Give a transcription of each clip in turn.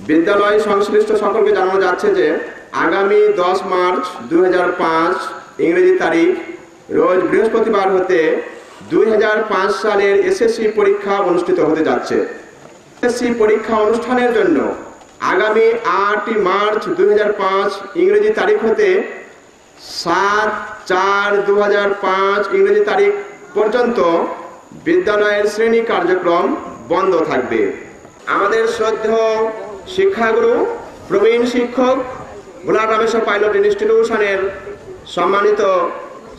বিদ্যালয় সংশ্লিষ্ট সকলকে জানানো যাচ্ছে যে আগামী 10 মার্চ 2005 ইংরেজি তারিখ রোজ বৃহস্পতিবার হতে 2005 সালের এসএসসি পরীক্ষা অনুষ্ঠিত হতে যাচ্ছে। এসএসসি পরীক্ষা অনুষ্ঠানের জন্য আগামী 8 মার্চ 2005 ইংরেজি তারিখ হতে 7/4/2005 ইংরেজি তারিখ পর্যন্ত বিদ্যালয়ের শ্রেণী কার্যক্রম বন্ধ থাকবে। আমাদের শ্রদ্ধেয় শিক্ষাগুরু প্রবীণ শিক্ষক ভোলা রামেশ্বর পাইলট ইনস্টিটিউশনের সম্মানিত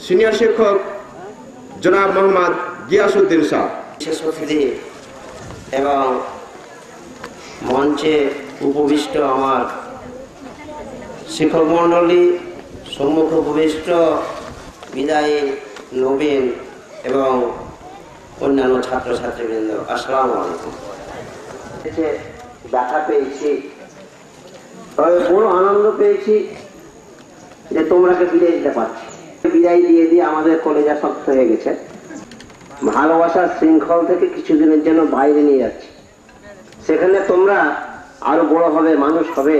সিনিয়র শিক্ষক জনাব মোহাম্মদ গিয়াসউদ্দিন শাহ, বিশেষ অতিথি এবং মঞ্চে উপবিষ্ট আমার শিক্ষক মণ্ডলী, সম্মুখ উপবিষ্ট বিদায়ী নবীন এবং অন্যান্য ছাত্রছাত্রীবৃন্দ, আসসালামু আলাইকুম। ব্যথা পেয়েছি, তবে বড় আনন্দ পেয়েছি যে তোমরাকে বিদায় দিতে পারছি। বিদায় দিয়ে দিয়ে আমাদের কলেজা শক্ত হয়ে গেছে। ভালোবাসার শৃঙ্খল থেকে কিছুদিনের জন্য বাইরে নিয়ে যাচ্ছি। সেখানে তোমরা আরো বড় হবে, মানুষ হবে,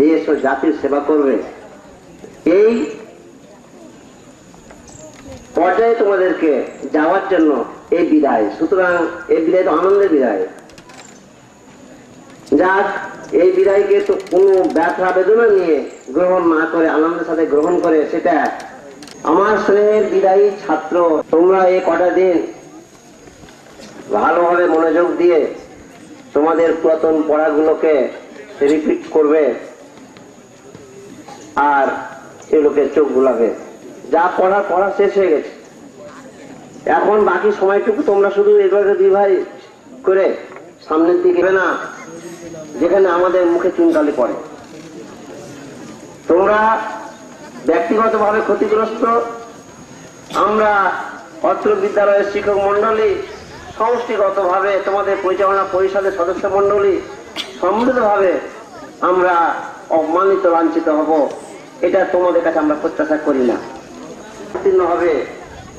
দেশ ও জাতির সেবা করবে, এই পর্যায়ে তোমাদেরকে যাওয়ার জন্য এই বিদায়। সুতরাং এই বিদায় তো আনন্দের বিদায়। যাক, এই বিদায়কে তো কোনো ব্যথা বেদনা নিয়ে গ্রহণ না করে আনন্দের সাথে গ্রহণ করে, সেটা আমার শ্রেণীর বিদায়ী ছাত্র তোমরা এই কটা দিন ভালোভাবে মনোযোগ দিয়ে তোমাদের পুরাতন পড়াগুলোকে রিপিট করবে আর এগুলোকে চোখ গুলাবে। যা পড়া শেষ হয়ে গেছে, এখন বাকি সময়টুকু তোমরা শুধু এগুলোকে বিভাগ করে সামনের দিকে না, যেখানে আমাদের মুখে চুনকালি পড়ে। তোমরা ব্যক্তিগতভাবে ক্ষতিগ্রস্ত, আমরা অত্র বিদ্যালয়ের শিক্ষক মন্ডলী সমষ্টিগতভাবে তোমাদের পরিচালনা পরিষদের সদস্য মন্ডলী সম্মিলিতভাবে আমরা অপমানিত, লাঞ্ছিত হব, এটা তোমাদের কাছে আমরা প্রত্যাশা করি না। উত্তীর্ণ হবে,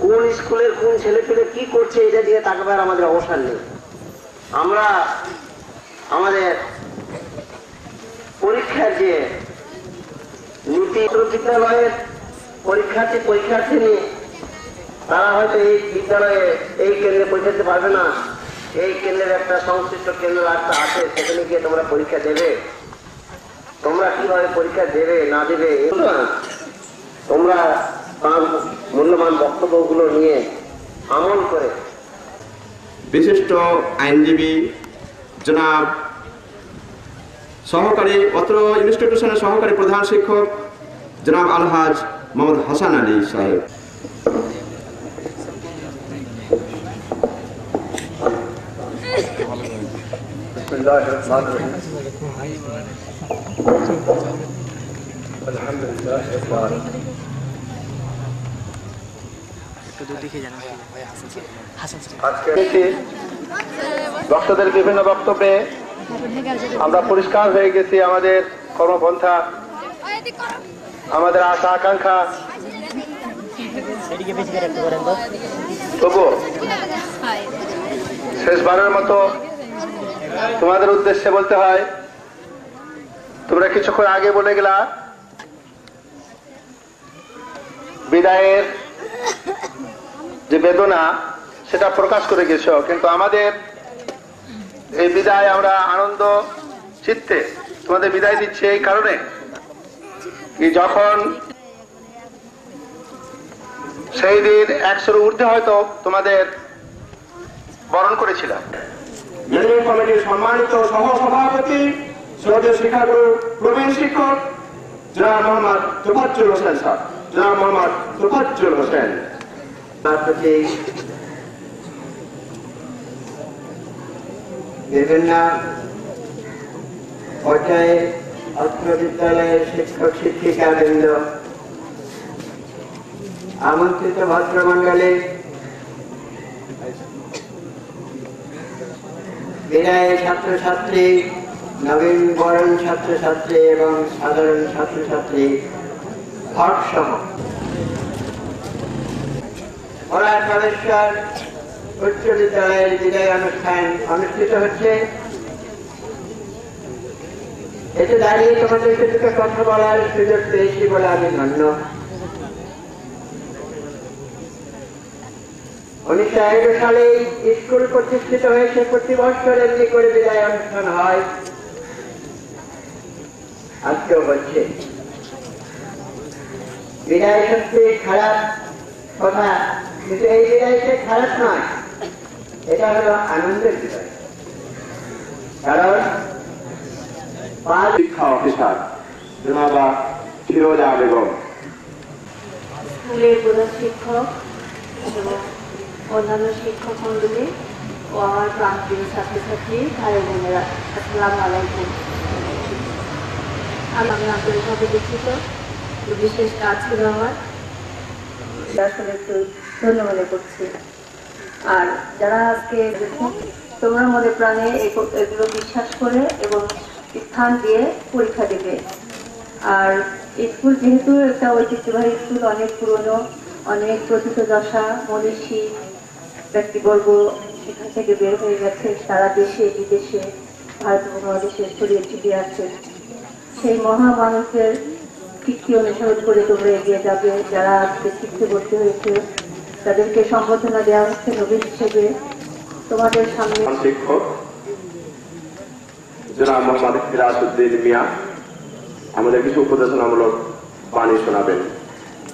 কোন স্কুলের কোন ছেলে পেলে কি করছে এটা দিয়ে তাকাবার আমাদের অবসর নেই। আমরা আমাদের পরীক্ষার যে নীতি, বিদ্যালয়ের পরীক্ষার্থী নিয়ে তারা হয়তো এই বিদ্যালয়ে এই কেন্দ্রে পরীক্ষা দিতে পারবে না। এই কেন্দ্রের একটা সংশ্লিষ্ট কেন্দ্র একটা আছে, সেখানে গিয়ে তোমরা পরীক্ষা দেবে। তোমরা কিভাবে পরীক্ষা দেবে না দেবে তোমরা তার মূল্যবান বক্তব্যগুলো নিয়ে আমল করে। বিশিষ্ট আইনজীবী জনাব সহকারী অত্র ইনস্টিটিউশনের সহকারী প্রধান শিক্ষক জনাব আলহাজ মোহাম্মদ হাসান আলী সাহেব, বক্তাদের বিভিন্ন বক্তব্যে আমরা পরিষ্কার হয়ে গেছি আমাদের কর্মপন্থা, আমাদের আশা আকাঙ্ক্ষা। তবু শেষবারের মতো তোমাদের উদ্দেশ্যে বলতে হয়, তোমরা কিছুক্ষণ আগে বলে গেলা বিদায়ের যে বেদনা সেটা প্রকাশ করে গেছ, কিন্তু আমাদের এই বিদায় আমরা আনন্দ চিত্তে তোমাদের বিদায় দিচ্ছি এই কারণে কি যখন সেই দিন 100-এর ঊর্ধ্বে হয়তো তোমাদের বরণ করেছিলাম। কমিটির সম্মানিত সহসভাপতি শ্রদ্ধেয় শিক্ষাগুরু প্রবীণ শিক্ষক জনাব মোহাম্মদ তোফাজ্জল হোসেন সাহেব, জনাব মোহাম্মদ তোফাজ্জল হোসেন, তার প্রতি বিভিন্ন পর্যায়ে অত্র বিদ্যালয়ের শিক্ষক শিক্ষিকাবৃন্দ, আমন্ত্রিত ভদ্রমণ্ডলী, বিদায়ী ছাত্রছাত্রী, নবীন বরণ ছাত্রছাত্রী এবং সাধারণ ছাত্রছাত্রী ভটসহ ভোলার প্রবেশ্বর উচ্চ বিদ্যালয়ের বিদায় অনুষ্ঠান অনুষ্ঠিত হচ্ছে। এতে দাঁড়িয়ে তোমাদেরকে দুটো কথা বলার সুযোগ পেয়েছি বলে আমি ধন্য। 1911 সালে স্কুল প্রতিষ্ঠিত হয়েছে, প্রতি বছর এমনি করে বিদায় অনুষ্ঠান হয়, আজকেও হচ্ছে। বিদায় সত্যি খারাপ কথা, কিন্তু এই বিদায়টা খারাপ নয়, এটা হলো আনন্দের বিদায়। কারণ শিক্ষা অফিসার জনাবা ফিরোজা বেগম, স্কুলের প্রধান শিক্ষক এবং অন্যান্য শিক্ষক মন্ডলী ও আমার প্রান্তীয় ছাত্রছাত্রী ভাই বোনেরা, আসসালামু আলাইকুম। আমি আন্তরিকভাবে দুঃখিত, বিশেষ কাজ ছিল আমার, আসলে একটু ধন্য মনে করছি। আর যারা আজকে তোমরা মনে প্রাণে এগুলো বিশ্বাস করে এবং স্থান দিয়ে পরীক্ষা দেবে। আর স্কুল যেহেতু একটা ঐতিহ্যবাহী স্কুল, অনেক পুরনো, অনেক প্রথিতযশা মনীষী ব্যক্তিবর্গ সেখান থেকে বের হয়ে গেছে, সারা দেশে বিদেশে ভারত উপমহাদেশে ছড়িয়ে ছিটিয়ে আছে। সেই মহা মানুষের কীর্তি অনুসরণ করে তোমরা এগিয়ে যাবে। যারা আজকে শিখতে ভর্তি হয়েছে তাদেরকে সম্বর্ধনা দেওয়া হচ্ছে নবীন হিসেবে। তোমাদের সামনে শিক্ষক জনাব মোহাম্মদ সিরাজউদ্দিন মিয়া আমাদের কিছু উপদেশনামূলক বাণী শোনাবেন।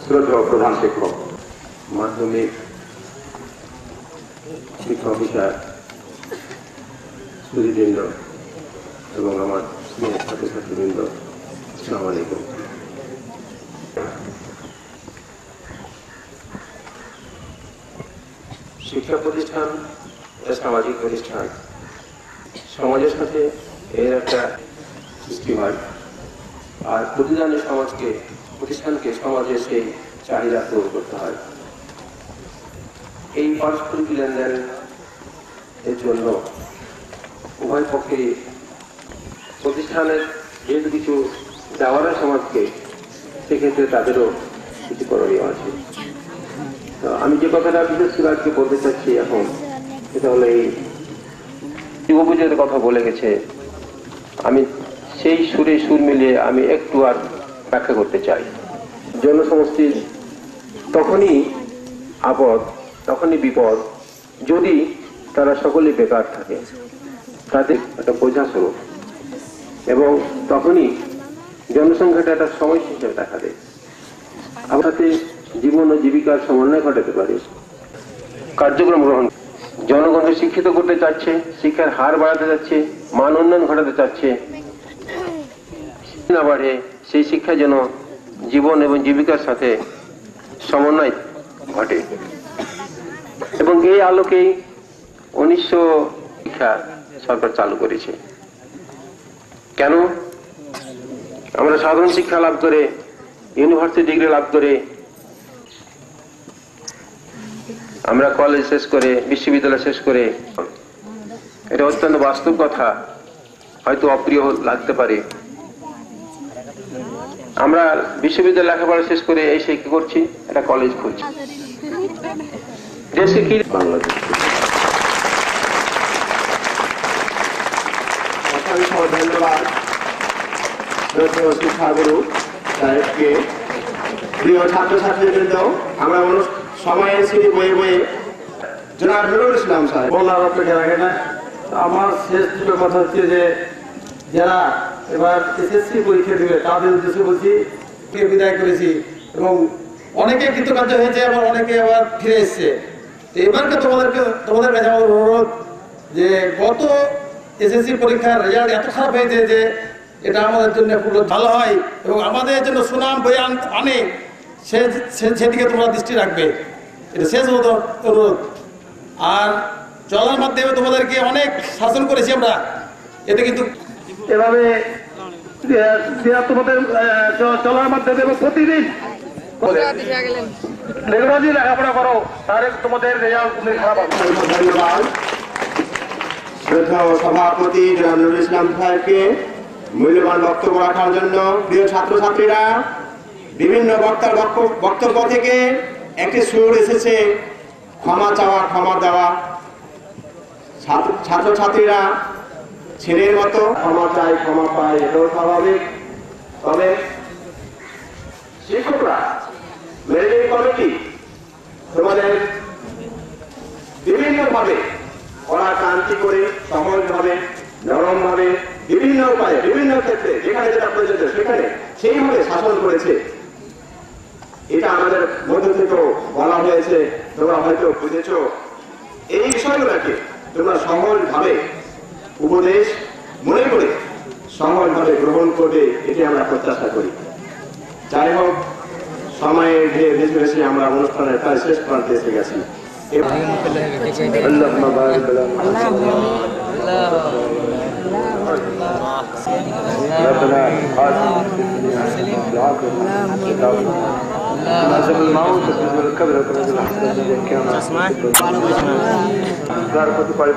শ্রদ্ধেয় প্রধান শিক্ষক, মাধ্যমিক শিক্ষা অফিসার সুধীবৃন্দ এবং আমার স্নেহের ছাত্রছাত্রীবৃন্দ, আসসালামু আলাইকুম। শিক্ষা প্রতিষ্ঠান একটা সামাজিক প্রতিষ্ঠান, সমাজের সাথে এর একটা সৃষ্টি হয়। আর প্রতিদানের প্রতিষ্ঠানকে সমাজের সেই চাহিদা পূরণ করতে হয়। এই পারস্পরিক লেনদেন এর জন্য উভয় পক্ষে প্রতিষ্ঠানের যেহেতু কিছু দেওয়ার সমাজকে, সেক্ষেত্রে তাদেরও কিছু করণীয় আছে। তো আমি যে কথাটা বিশেষ করে আজকে বলতে চাচ্ছি এখন, সেটা হলো এই যুবপুজোর কথা বলে গেছে, আমি সেই সুরে সুর মিলিয়ে আমি একটু আর ব্যাখ্যা করতে চাই। জনসমষ্টির তখনই আপদ, তখনই বিপদ যদি তারা সকলে বেকার থাকে, তাদের একটা বোঝা স্বরূপ, এবং তখনই জনসংখ্যাটা একটা সমস্যা হিসেবে দেখা দেয়। আমার সাথে জীবন ও জীবিকার সমন্বয় ঘটাতে পারে। কার্যক্রম গ্রহণ জনগণকে শিক্ষিত করতে চাচ্ছে, শিক্ষার হার বাড়াতে যাচ্ছে, মান উন্নয়ন ঘটাতে চাচ্ছে, না বাড়ে সেই শিক্ষা যেন জীবন এবং জীবিকার সাথে সমন্বয় ঘটে। এবং এই আলোকেই 1900 শিক্ষা সরকার চালু করেছে। কেন? আমরা সাধারণ শিক্ষা লাভ করে, ইউনিভার্সিটি ডিগ্রি লাভ করে, আমরা কলেজ শেষ করে, বিশ্ববিদ্যালয় শেষ করে, এটা অত্যন্ত বাস্তব কথা, হয়তো অপ্রিয় লাগতে পারে। আমরা বিশ্ববিদ্যালয় লেখাপড়া শেষ করে এসে কি করছি? একটা কলেজ খুঁজছি। দেশে কি বাংলাদেশ। ধন্যবাদ শ্রদ্ধেয় শিক্ষাগুরু সাহেবকে। প্রিয় ছাত্রছাত্রীবৃন্দ, আমরা সময়ের স্মৃতি বয়ে বয়ে জনাব নুরুল ইসলাম সাহেব বলার অপেক্ষা রাখে না। আমার শেষ দুটো কথা হচ্ছে যে যারা এবার এসএসসি পরীক্ষা দেবে তাদের উদ্দেশ্যে বলছি, বিদায় করেছি এবং অনেকে কৃতকার্য হয়েছে, আবার অনেকে আবার ফিরে এসছে। এবারকে তোমাদের কাছে আমার অনুরোধ যে গত এসএসসি পরীক্ষার রেজাল্ট এত খারাপ হয়েছে যে এটা আমাদের জন্য খুব ভালো হয় এবং আমাদের জন্য সুনাম বয়ে আনে, সেদিকে তোমরা দৃষ্টি রাখবে, এটা শেষ অনুরোধ। আর চলার মাধ্যমে তোমাদেরকে অনেক শাসন করেছি আমরা, এতে কিন্তু এভাবে তোমাদের চলার মাধ্যমে এবং প্রতিদিন রেগুলারলি লেখাপড়া করো, তাহলে তোমাদের রেজাল্ট খারাপ হবে। ধন্যবাদ শ্রদ্ধেয় সভাপতি জনাব নুরুল ইসলাম সাহেবকে মূল্যবান বক্তব্য রাখার জন্য। প্রিয় ছাত্রছাত্রীরা, বিভিন্ন বক্তার বক্তব্য থেকে একটি সুর এসেছে, ক্ষমা চাওয়া, ক্ষমা দেওয়া। ছাত্রছাত্রীরা ছেলের মতো ক্ষমা চায়, ক্ষমা পায়, এটাও স্বাভাবিক। তবে শিক্ষকরা, ম্যানেজিং কমিটি তোমাদের বিভিন্নভাবে কড়াক্রান্তি করে সহজভাবে, নরমভাবে, বিভিন্ন উপায়ে, বিভিন্ন ক্ষেত্রে যেখানে যেটা প্রয়োজন সেখানে সেইভাবে শাসন করেছে। এটা আমাদের মধ্য থেকেও বলা হয়েছে, তোমরা হয়তো বুঝেছ। এই বিষয়গুলোকে তোমরা সহজভাবে উপদেশ মনে করে সহজভাবে গ্রহণ করবে, এটি আমরা প্রত্যাশা করি। যাই হোক, সময়ের বেশি বেশি আমরা অনুষ্ঠানের প্রায় শেষ প্রান্তে এসে গেছি।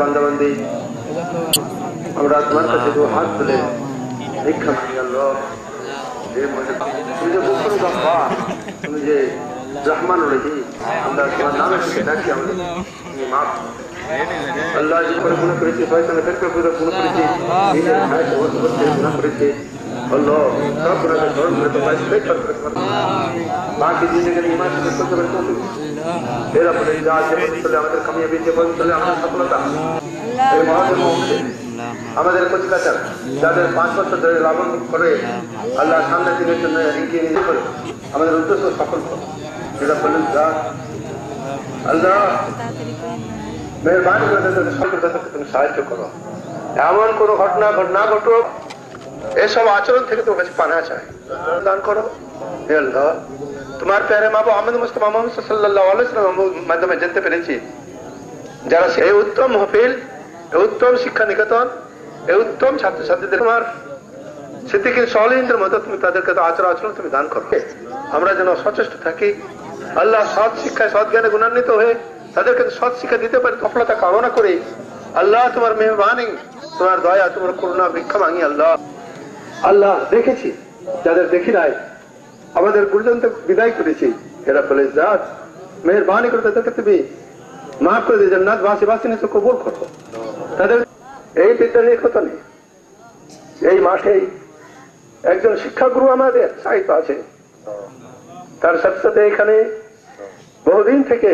বান্দাবান্দি আমরা তোমার কাছে দু হাত তুলে ভিক্ষা মানি আল্লাহ। তুমি যে রহমান রহিম, আমরা তোমার নামে ডাকি, আমাদের মাফ আল্লাহ। যে করে গুণ করেছি, শয়তানে ফের করে গুণ করেছি, নিজের ভাই গুণ করেছি আল্লাহ। সব গুণাকে স্মরণ করে তোমার বাকি জিন্দগি ইমান করতে পারতো। এর আপনি যা চলে আমাদের কামিয়াবি জীবন চলে আমাদের সফলতা। এই মহাজন্ম আমাদের প্রতিকাচার যাদের 5 বছর ধরে লালন করে আল্লাহ সামনে দিনের জন্য এগিয়ে নিয়ে করে আমাদের উদ্দেশ্য সফল করো। যেটা বললেন যা আল্লাহ মেহরবানি করে তুমি সাহায্য করো। এমন কোন ঘটনা না ঘটুক, এসব আচরণ থেকে তোমার কাছে পানা চাই, দান করো। হে আল্লাহ, তোমার প্যারে মা মোহাম্মদ মুস্তাফা মুহাম্মদ সাল্লাল্লাহু আলাইহি ওয়াসাল্লাম মাধ্যমে জানতে পেরেছি যারা এই উত্তম মহফিল, এই উত্তম শিক্ষা নিকেতন, এই উত্তম ছাত্রছাত্রীদের তোমার সিদ্দিকিন সলিহিনদের মতো তুমি তাদেরকে আচরণ তুমি দান করো। আমরা যেন সচেষ্ট থাকি আল্লাহ সৎ শিক্ষায়, সৎ জ্ঞানে গুণান্বিত হয়ে তাদেরকে সৎ শিক্ষা দিতে পারি সফলতা কামনা করি। আল্লাহ তোমার মেহরবানি, তোমার দয়া, তোমার করুণা ভিক্ষা মাঙি আল্লাহ। আল্লাহ দেখেছি, যাদের দেখি নাই আমাদের গুরুজনকে বিদায় করেছি, এরা বলে জাত মেহরবানি করে তাদেরকে তুমি মাফ করে দিয়ে জান্নাত বাসী নিতে কবুল করো। তাদের এই বিদ্যালয়ের কথা নেই, এই মাঠেই একজন শিক্ষাগুরু আমাদের সাহিত্য আছে, তার সাথে সাথে এখানে বহুদিন থেকে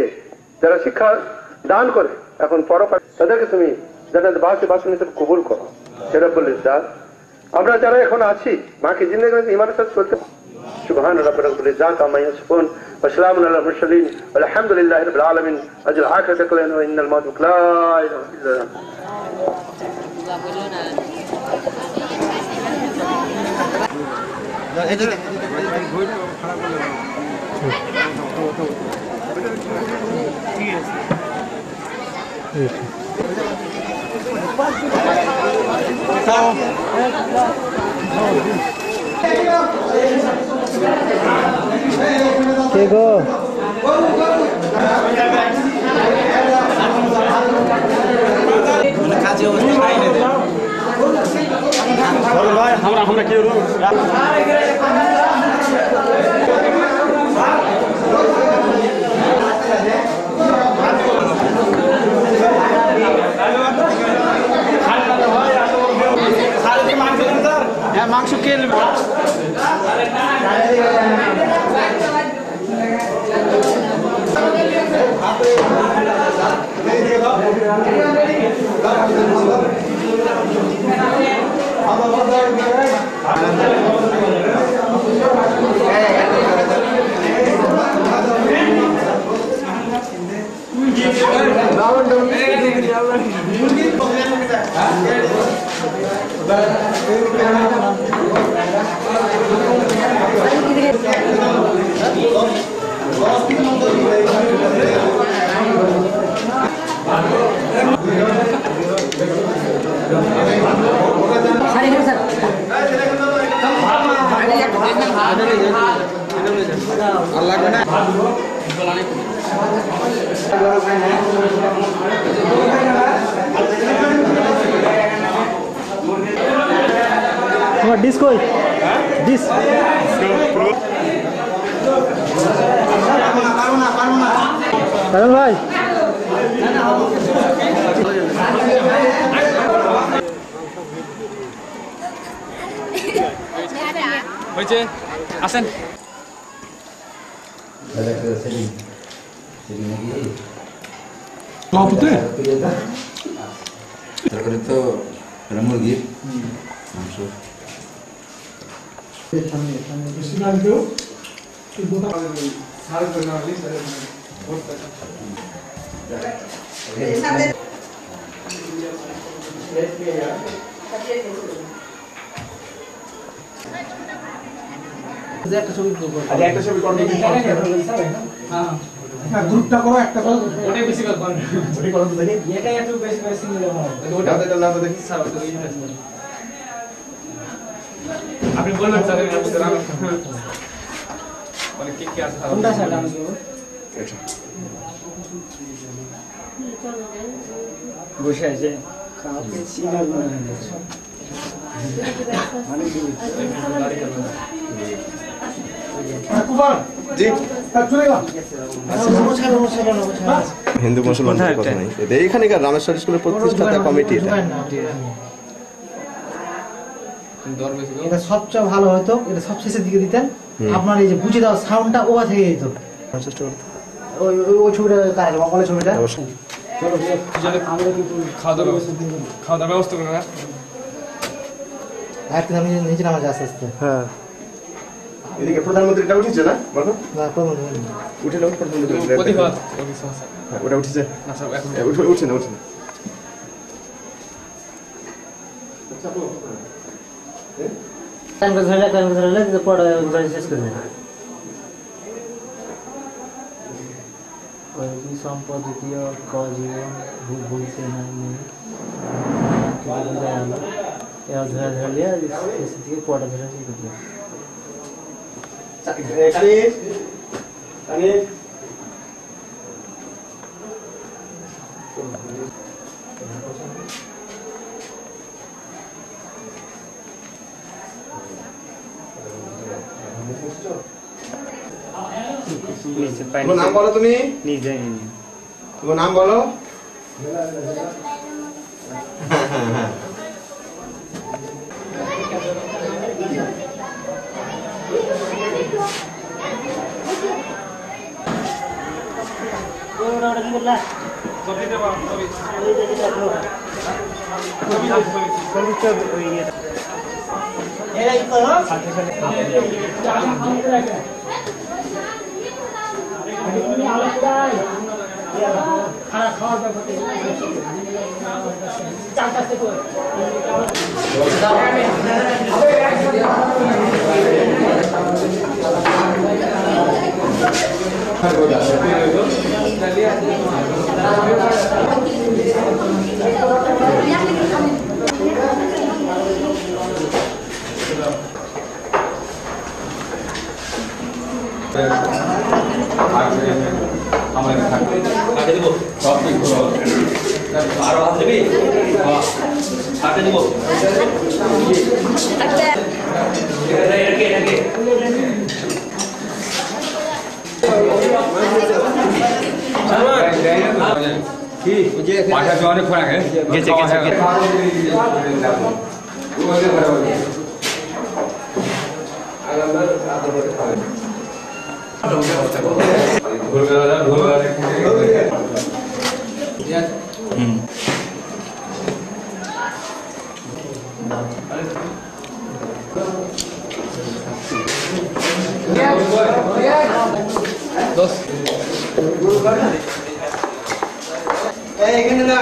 যারা শিক্ষা দান করে এখন পরপার তাদেরকে তুমি জান্নাত বাসী নিতে কবুল করো। এরা বলে জাত আমরা যারা এখন আছি বাকি জিন্দেগি ইমানের সাথে চলতে সুবহান রাব্বিল ইজ্জাতি আম্মা ইয়াসিফুন ওয়া সালামুন আলাল মুরসালিন আলহামদুলিল্লাহি রাব্বিল আলামিন আজল আখিরাত কালানা ওয়া ইন্নাল মাউত লা ইলাহা ইল্লাল্লাহ। কে গো ভাই আমরা কি মাংস কে তোমার ডিস কই ডিস কারণ ভাই যে আসেন তারপরে তো মুরগি মাংস গ্রুপটা করো একটা করো ওটাই বেশি করব ওটাই করো দেখি এটাই একটু বেশি বেশি নিলে হবে ওটা না তো দেখি আপনি বলবেন স্যার মানে কি আছে কোনটা স্যার আমি করব এটা বসে আছে কাউকে চিনার মানে কুমার জি চলে গেল হিন্দু মুসলমানের কথা নাই এইখানকার রামেশ্বর স্কুলের প্রতিষ্ঠাতা কমিটি এটা সবচেয়ে ভালো হতো, এটা সব শেষের দিকে দিতেন। আপনার এই যে বুঝে দেওয়া সাউন্ডটা ওয়া থেকে যেত। চেষ্টা করতে ওই ছবিটা কার মোবাইলের ছবিটা চলো আমরা কিন্তু খাওয়া দাওয়ার ব্যবস্থা করে না একটা আমি নিচে নামা যায় আস্তে আস্তে। হ্যাঁ এদিকে প্রধানমন্ত্রীটা উঠেছে না বলো না প্রধানমন্ত্রী উঠে নাও প্রধানমন্ত্রী প্রতিবাদ ওটা উঠেছে না স্যার এখন উঠছে না উঠছে না ধরে পড়া শেষ করে দেয়। সম্পদীয় কজীবন ভুলতে নাই ধরে ধরলে শেষ থেকে পড়া ধরে তোমার নাম বলো তুমি তোমার নাম বলো অনেক খোলা গেছে এখানে না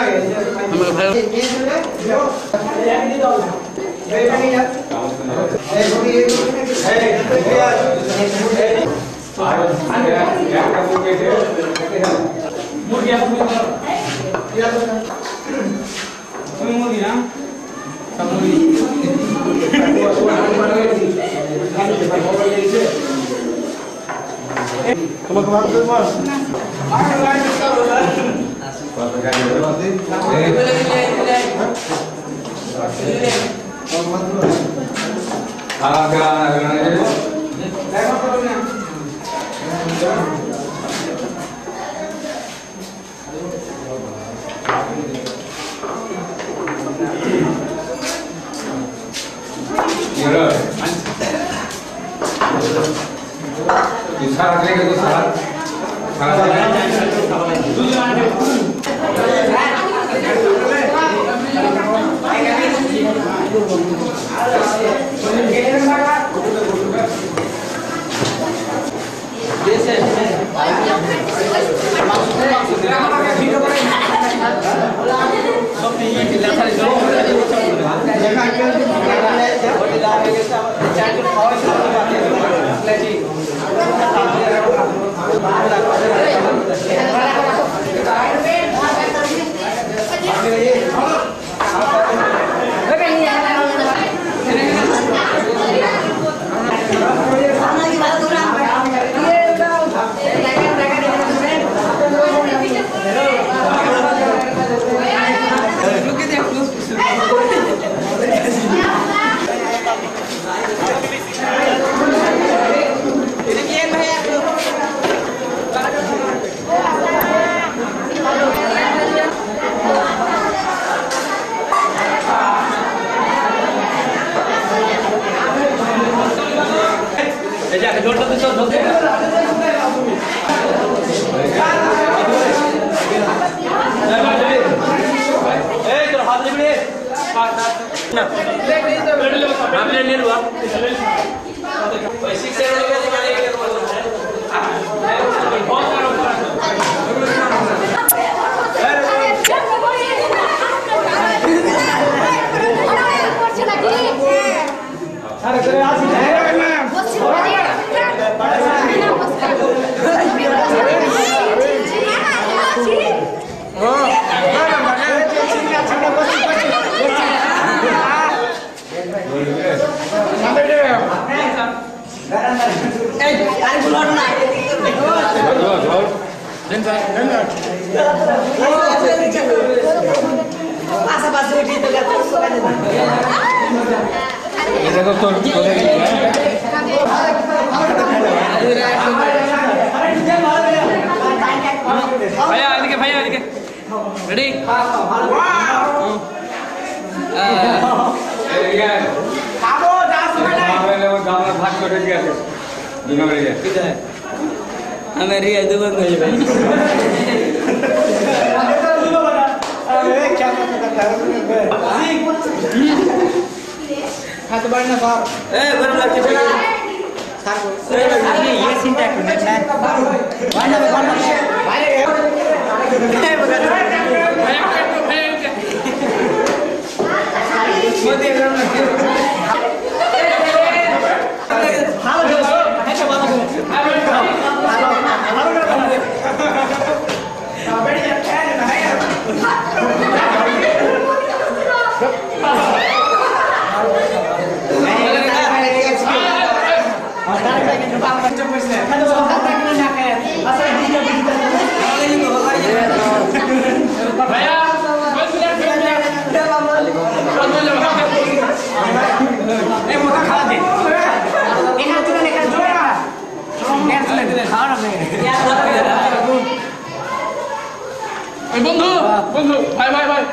বন্ধু বন্ধু ভাই ভাই ভাই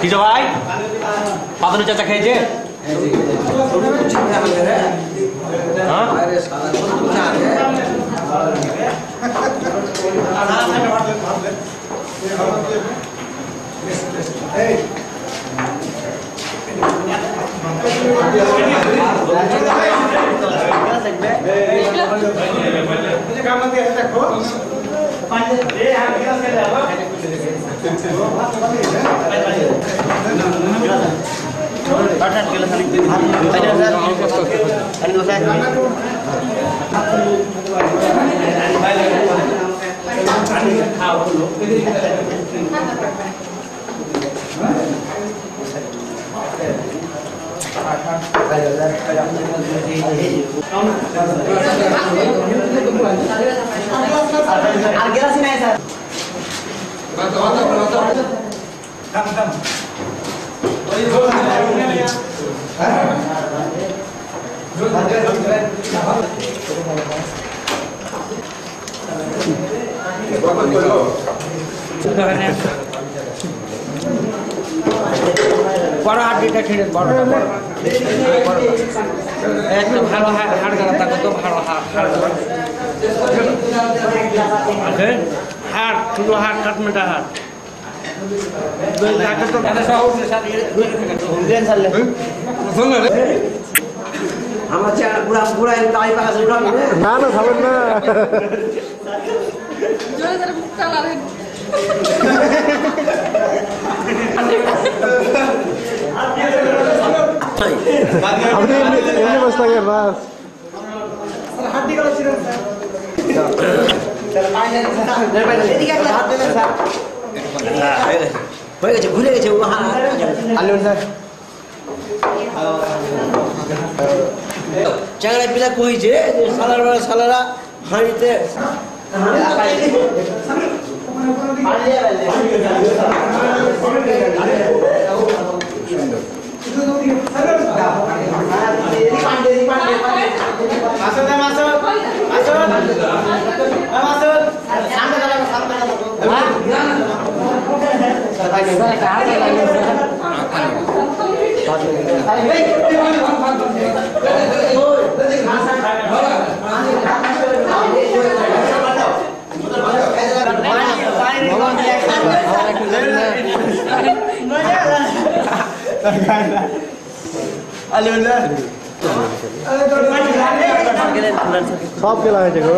কিছু ভাই পাতানো চাচা খেয়েছে দেখো বড় হাড়িটা ছেড়ে বড় একটা ভালো হাড় গালা থাকো তো ভালো হাড় হাড় ছোট হাড় কাটমেটা হাড় আমার চেহারা পুরা পুরা দাড়ি পাকা না না খাবেন না জোরে জোরে মুখটা লাগেন আপনি এমনি বসে থাকেন বাস হাড্ডি গলা ছিল হয়ে গেছে ভুলে গেছে চ্যাংড়া পিলা কইছে সালারা হাঁড়িতে সব খেলা হয়েছে গো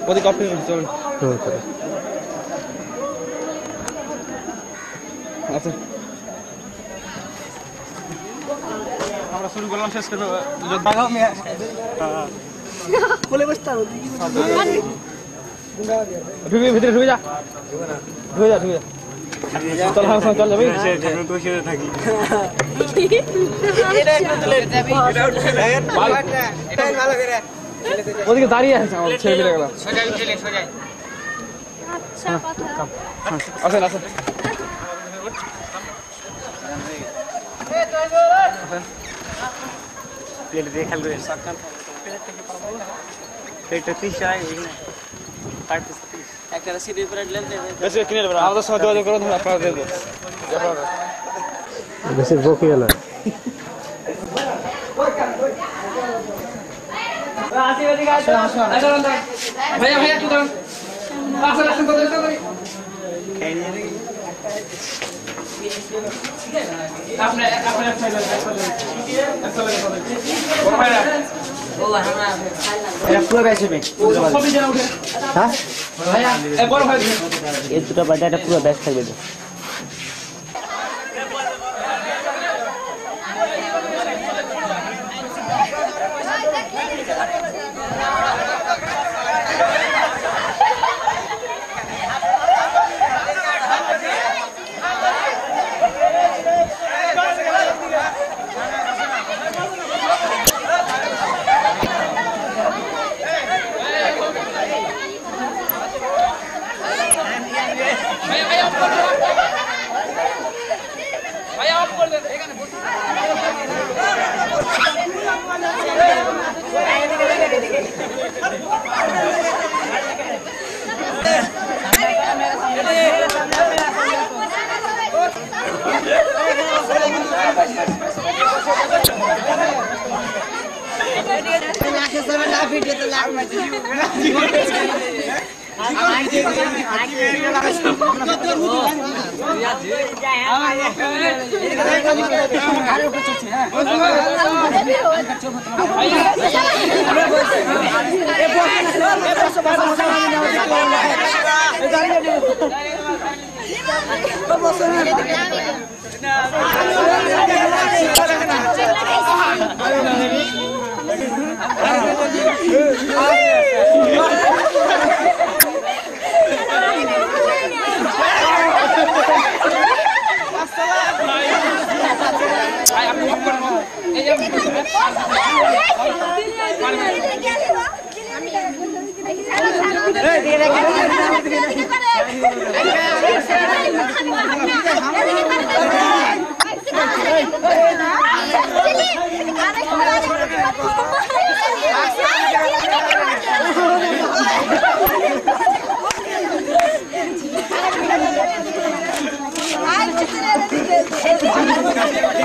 ওদিকে কপি চল আচ্ছা আমরা শুরু করলাম শেষ করবো বলে বসতে হবে ভিতরে ঢুকে যা চল হ্যাঁ চল যাবি থাকি ওদিকে দাঁড়িয়ে আছে আমার ছেলে মিলে গেল আসেন আসেন প্লেট দিয়ে খেল করে প্লেটটা 30 আয় একটা সিডি প্লেট লেন দে বেশি কিনে নেব আমাদের সাথে যোগাযোগ করুন আপনারা দিয়ে দেব বেশি বকি না ভাইয়া ভাইয়া একটু দাঁড়ান আসেন আসেন কত কত করে আপনি ফাইনাল বড় ভাইরা ও আমরা এটা পুরো ব্যাচ হবে সবই জানা উঠে হ্যাঁ ভাইয়া এ বড় ভাই এই দুটো বাটা এটা পুরো ব্যাচ থাকবে Vaya, vaya,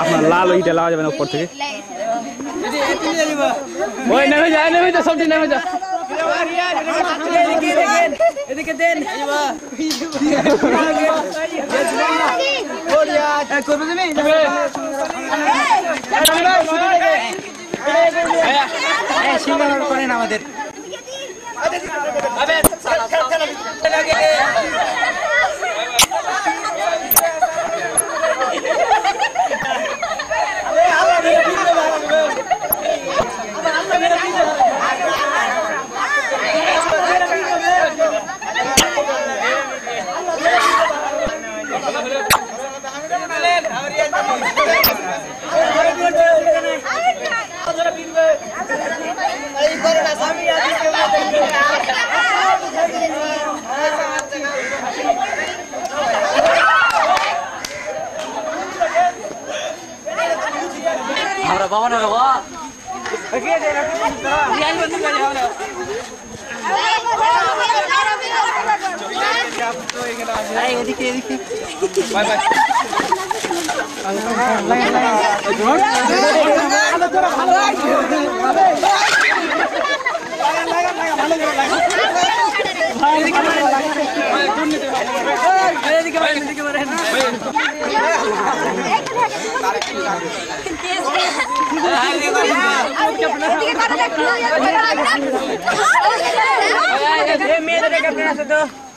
আপনার লাল ওইটা লাওয়া যাবে না উপর থেকে ওই নেমে যা সবজি নেমে যা এদিকে দেন করেন আমাদের আমরা বাবা না বাবা এদিকে এদিকে বাই বাই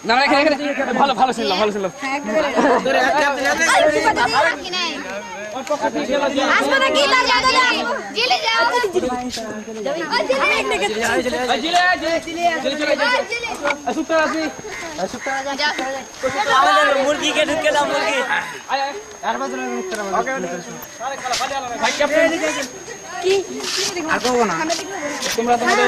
না ভালো ভালো ছিল ভালো ছিল মুরগিকে ঢুকেলাম মুরগি কি আগো না তোমরা তোমাদের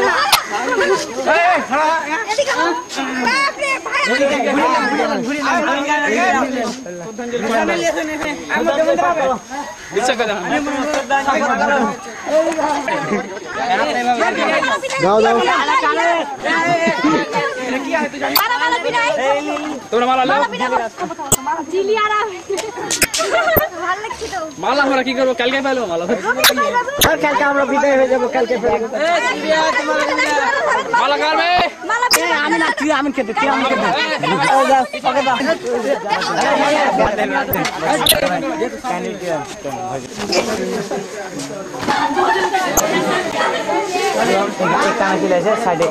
তোমরা মালা লাও মালা আমরা কি করবো কালকে পাইলো মালা কালকে আমরা বিদায় হয়ে যাবো কালকে মালা করবে আমি না তুই আমি খেতে তুই আমি খেতে সাইডে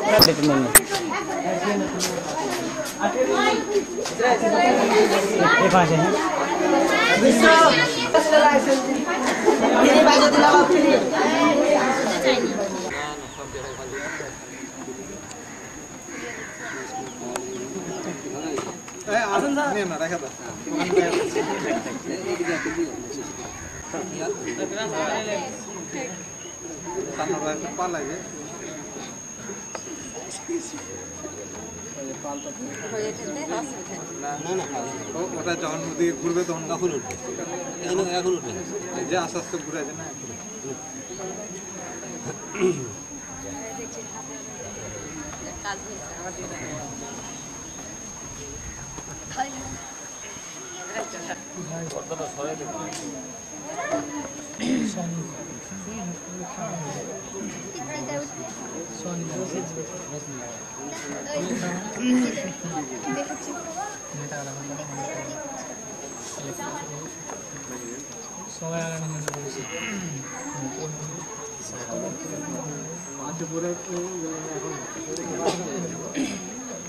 ওটা যখন নদী ঘুরবে তখন এখন উঠবে এখন উঠবে যে আস্তে আস্তে ঘুরে আছে না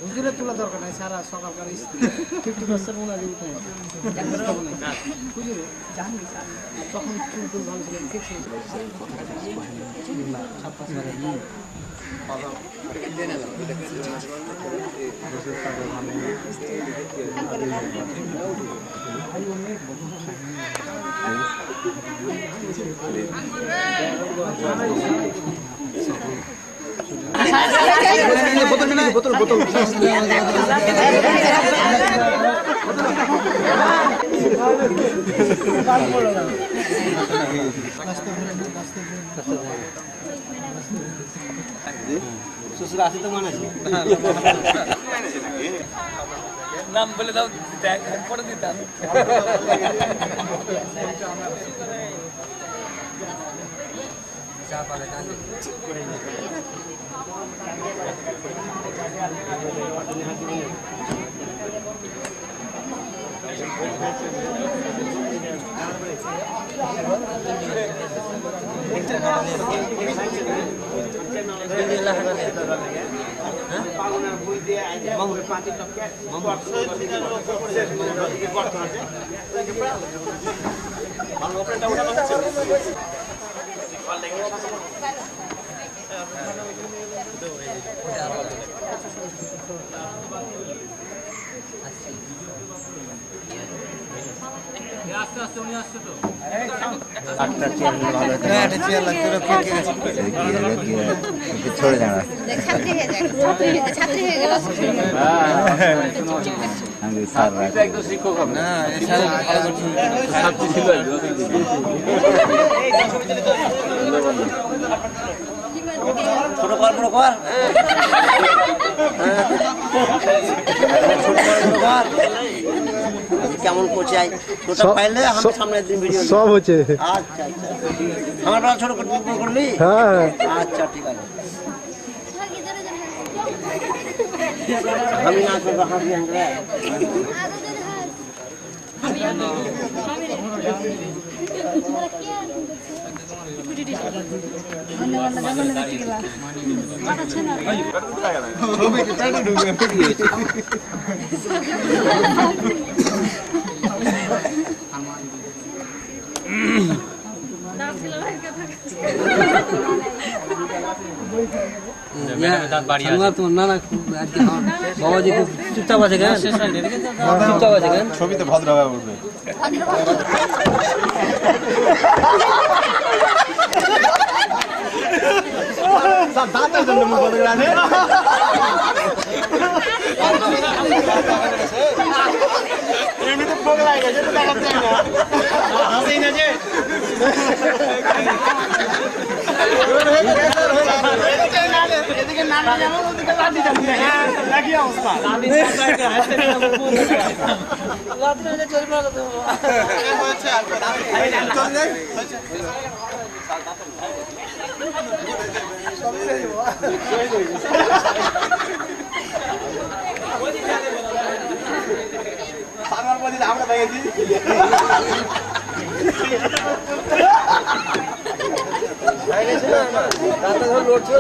হুজুরের তোলা দরকার নাই, সারা সকালকার 50% ওনাদের উঠায় হুজুরে জানি তখন চুল ভালো ছিলেন বোতল বোতল শ্বশুর আসি তো মানে নাম বলে দাও পরে দিতাম চা পালে গান আস্তে আস্তে উনি আসছে তো আটটা চেয়ার ভালো আছে একটা চেয়ার লাগবে কি ছোড়ে যাবে ছাত্রী হয়ে গেল আমি স্যার এটা একদম শিক্ষক হবে না স্যার ভালো করছে ছাত্রী ছিল ছোট কর বড় কর কেমন করছে ছোট পাইলে আমার সামনে দিন ভিডিও সব হচ্ছে আচ্ছা আচ্ছা আমার বড় ছোট করবি হ্যাঁ আচ্ছা ঠিক আছে আমি না করব হাসি আঙ্গলে বাবাজি খুব চুপচাপ আছে কেন চুপচাপ আছে কেন ছবিতে ভদ্রভাবে বলবে দাঁতের জন্য মুখ বদলে আছে এমনিতে ফোক লাগে গেছে তো দেখাতে না হাসেই না যে এদিকে না না জানো ওদিকে লাঠি যাচ্ছে হ্যাঁ লাগি অবস্থা লাঠি সাইডে হাতে না লাঠি না চলে পড়া তো হচ্ছে আর চল যাই সামনের মধ্যে আমরা দেখেছি লোড ছিল